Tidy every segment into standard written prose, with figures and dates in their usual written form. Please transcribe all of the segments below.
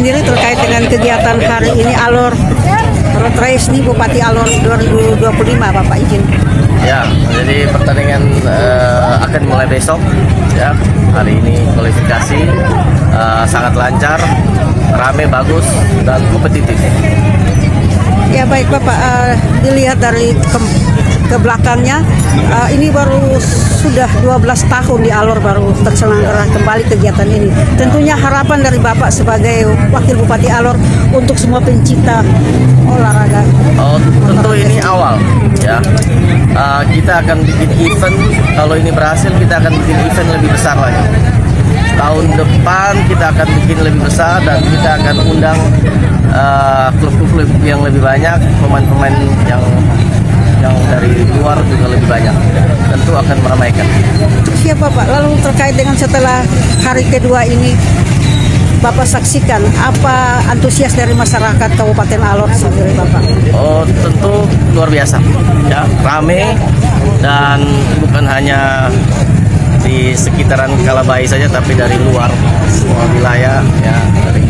Sendiri terkait dengan kegiatan hari ini Alor Road Race nih Bupati Alor 2025, Bapak izin. Ya, jadi pertandingan akan mulai besok. Ya, hari ini kualifikasi sangat lancar, rame, bagus dan kompetitif. Ya baik Bapak, dilihat dari ke belakangnya, ini baru sudah 12 tahun di Alor baru terselenggara kembali kegiatan ini. Tentunya harapan dari Bapak sebagai Wakil Bupati Alor untuk semua pencinta olahraga. Oh, tentu ini awal ya. Kita akan bikin event, kalau ini berhasil kita akan bikin event lebih besar lagi. Tahun depan kita akan bikin lebih besar dan kita akan undang klub-klub yang lebih banyak, pemain-pemain yang dari luar juga lebih banyak, tentu akan meramaikan. Siapa Pak? Lalu terkait dengan setelah hari kedua ini Bapak saksikan, apa antusias dari masyarakat Kabupaten Alor sendiri Bapak? Oh, tentu luar biasa ya, rame, dan bukan hanya di sekitaran Kalabai saja tapi dari luar semua wilayah ya, dari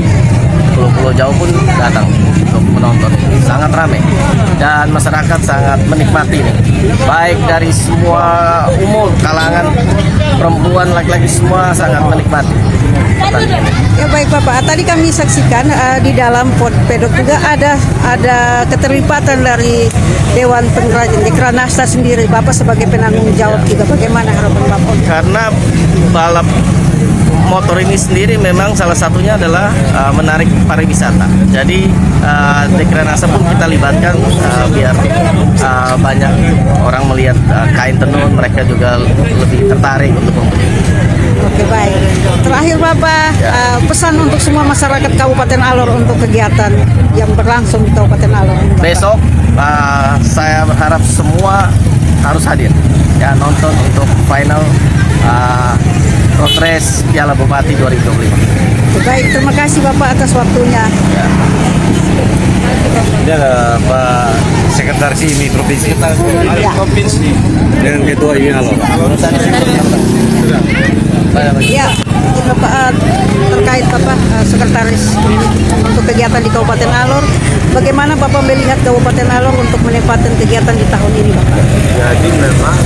pulau-pulau jauh pun datang untuk menonton. Sangat ramai dan masyarakat sangat menikmati ini, baik dari semua umur, kalangan, perempuan, laki-laki, semua sangat menikmati pertandingan ini. Ya baik Bapak, tadi kami saksikan di dalam pedok juga ada keterlibatan dari Dewan Pengrajin Dekranasta sendiri. Bapak sebagai penanggung jawab juga, bagaimana harapan Bapak? Karena balap motor ini sendiri memang salah satunya adalah menarik pariwisata. Jadi Dekranasta pun kita libatkan biar banyak orang melihat kain tenun, mereka juga lebih tertarik untuk membeli. Oke baik. Terakhir Bapak, pesan untuk semua masyarakat Kabupaten Alor untuk kegiatan yang berlangsung di Kabupaten Alor. Besok saya berharap semua harus hadir ya, nonton untuk final Road Race Piala Bupati 2025. Baik, terima kasih Bapak atas waktunya. Ya. Ini ada Pak Sekretaris IMI Provinsi dengan Ketua IMI Alor. Ya, Bapak terkait Bapak Sekretaris untuk kegiatan di Kabupaten Alor, bagaimana Bapak melihat Kabupaten Alor untuk menempatkan kegiatan di tahun ini Bapak? Jadi memang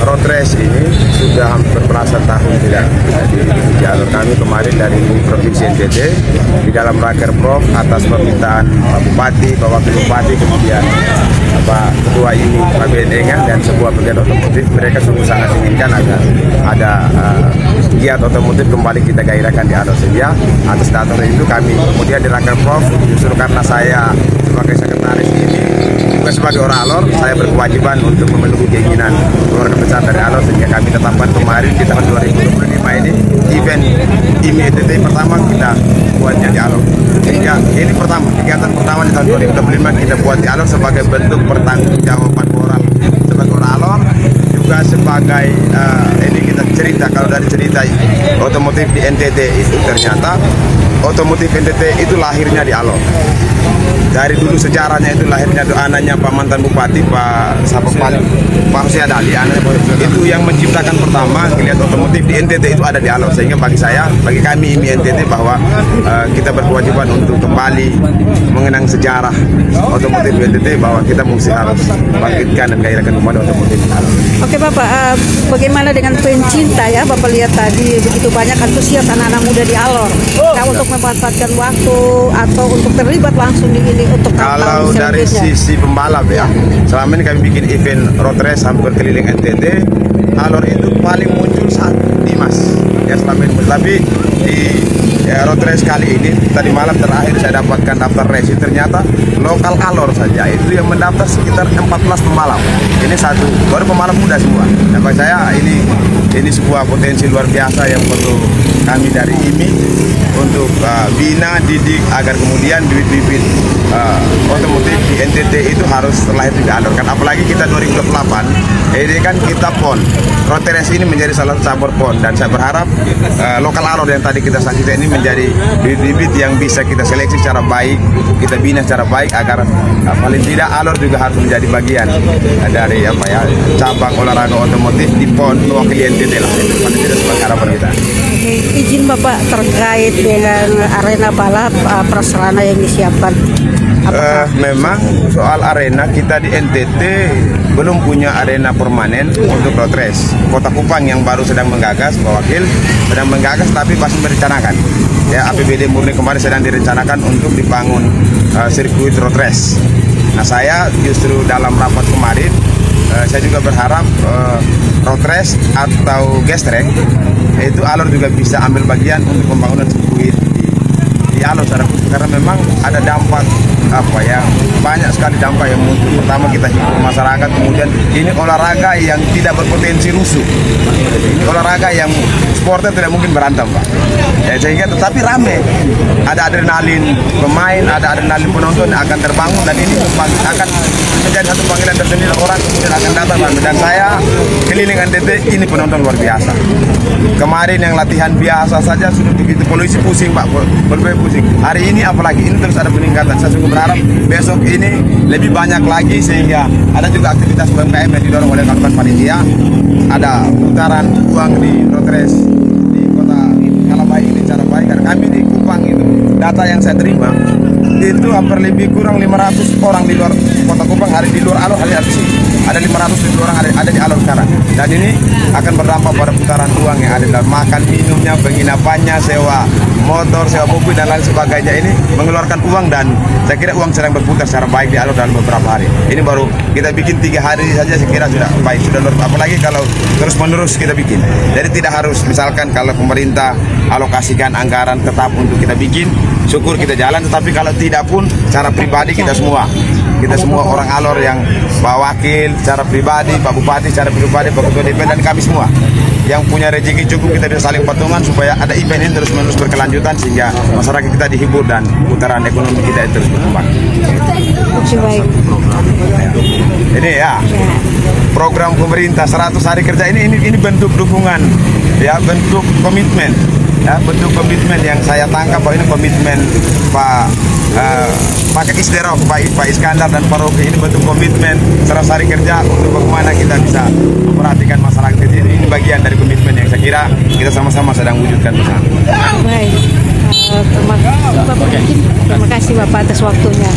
Road Race ini sudah hampir belasan tahun tidak jadi di Alor. Kami kemarin dari Provinsi NTT di dalam Rakerprov atas permintaan Pak Bupati, Pak Wakil Bupati, kemudian Pak Ketua ini Pak BNN dan sebuah pegiat otomotif, mereka sungguh sangat inginkan agar ada giat otomotif kembali kita gairahkan di Alor. Sehingga atas dasar itu kami kemudian di Rakerprov, justru karena saya sebagai sekretaris ini juga sebagai orang Alor, saya berkewajiban untuk memenuhi keinginan keluarga besar dari Alor, sehingga kami tetapkan kemarin di tahun 2025 ini event IMI NTT pertama kita buatnya di Alor. Sehingga ini kegiatan pertama di tahun 2025 kita buat di Alor sebagai bentuk pertanggungjawaban moral sebagai orang Alor, juga sebagai ini kita cerita, kalau dari cerita otomotif di NTT itu ternyata otomotif NTT itu lahirnya di Alor. Dari dulu sejarahnya itu lahirnya anaknya Pak mantan Bupati Pak Hussein Adali, itu yang menciptakan pertama geliat otomotif di NTT itu ada di Alor. Sehingga bagi kami IMI NTT bahwa kita berkewajiban untuk kembali mengenang sejarah otomotif di NTT, bahwa kita mesti harus bangkitkan dan gairahkan kembali otomotif di Alor. Oke Bapak, bagaimana dengan pencinta ya? Bapak lihat tadi begitu banyak antusias anak-anak muda di Alor. Nah, untuk memanfaatkan waktu atau untuk terlibat langsung di ini untuk kalau dari sisi pembalap ya, selama ini kami bikin event road race hampir keliling NTT, Alor itu paling muncul satu Dimas ya selama ini. Tapi di road race kali ini tadi malam terakhir saya dapatkan daftar race, ternyata lokal Alor saja itu yang mendaftar sekitar 14 pembalap. Ini baru pembalap muda semua. Dan bagi saya ini sebuah potensi luar biasa yang perlu kami dari IMI untuk bina, didik agar kemudian bibit-bibit otomotif di NTT itu harus terlahir di Alor. Kan apalagi kita 2028 ini kan kita PON, road race ini menjadi salah satu cabur PON, dan saya berharap lokal Alor yang tadi kita saksikan ini menjadi bibit-bibit yang bisa kita seleksi secara baik, kita bina secara baik agar paling tidak Alor juga harus menjadi bagian dari cabang olahraga otomotif di PON mewakili NTT lah. Itu paling tidak sebagai harapan kita. izin Bapak terkait dengan arena balap prasarana yang disiapkan. Memang soal arena kita di NTT belum punya arena permanen untuk road race. Kota Kupang yang baru sedang menggagas, Pak Wakil sedang menggagas tapi masih merencanakan. Ya, APBD murni kemarin sedang direncanakan untuk dibangun sirkuit road race. Nah, saya justru dalam rapat kemarin saya juga berharap road race atau gas track itu Alor juga bisa ambil bagian untuk pembangunan sirkuit di Alor karena memang ada dampak banyak sekali dampak yang muncul. Pertama kita hibur masyarakat, kemudian ini olahraga yang tidak berpotensi rusuh. Ini olahraga yang supporter tidak mungkin berantem, Pak. Ya, sehingga tetapi rame. Ada adrenalin pemain, ada adrenalin penonton yang akan terbangun dan ini akan menjadi satu panggilan tersendiri orang kemudian akan datang. Dan saya keliling NTT ini penonton luar biasa. Kemarin yang latihan biasa saja sudah begitu polisi pusing, Pak, berbagai pusing. Hari ini apalagi ini terus ada peningkatan. Saya sungguh berharap besok ini lebih banyak lagi sehingga ada juga aktivitas UMKM yang didorong oleh kawan-kawan panitia. Ada putaran uang di road race di kota Kalabai ini cara baik karena kami di Kupang itu data yang saya terima itu hampir lebih kurang 500 orang di luar kota Kupang hari di luar Alor hari di sini. Ada 500 orang ada di Alor sekarang. Dan ini akan berdampak pada putaran uang yang ada dalam makan minumnya, penginapannya, sewa motor, sewa mobil dan lain sebagainya. Ini mengeluarkan uang dan saya kira uang sedang berputar secara baik di Alor dalam beberapa hari. Ini baru kita bikin 3 hari saja saya kira sudah baik, sudah luar. Apalagi kalau terus menerus kita bikin. Jadi tidak harus misalkan kalau pemerintah alokasikan anggaran tetap untuk kita bikin, syukur kita jalan. Tetapi kalau tidak pun secara pribadi kita semua orang Alor yang Pak Wakil secara pribadi, Pak Bupati secara pribadi, Pak Ketua DPR dan kami semua yang punya rezeki cukup kita bisa saling patungan supaya ada event ini terus menerus berkelanjutan sehingga masyarakat kita dihibur dan putaran ekonomi kita terus berkembang. Ini ya program pemerintah 100 hari kerja ini bentuk dukungan ya, bentuk komitmen ya, bentuk komitmen yang saya tangkap bahwa ini komitmen Pak Isdero, Pak Iskandar dan Pak Rofi. Ini bentuk komitmen 100 hari kerja untuk bagaimana kita bisa memperhatikan masyarakat kecil. Ini bagian dari komitmen yang saya kira kita sama-sama sedang wujudkan bersama. Baik, terima kasih Bapak atas waktunya.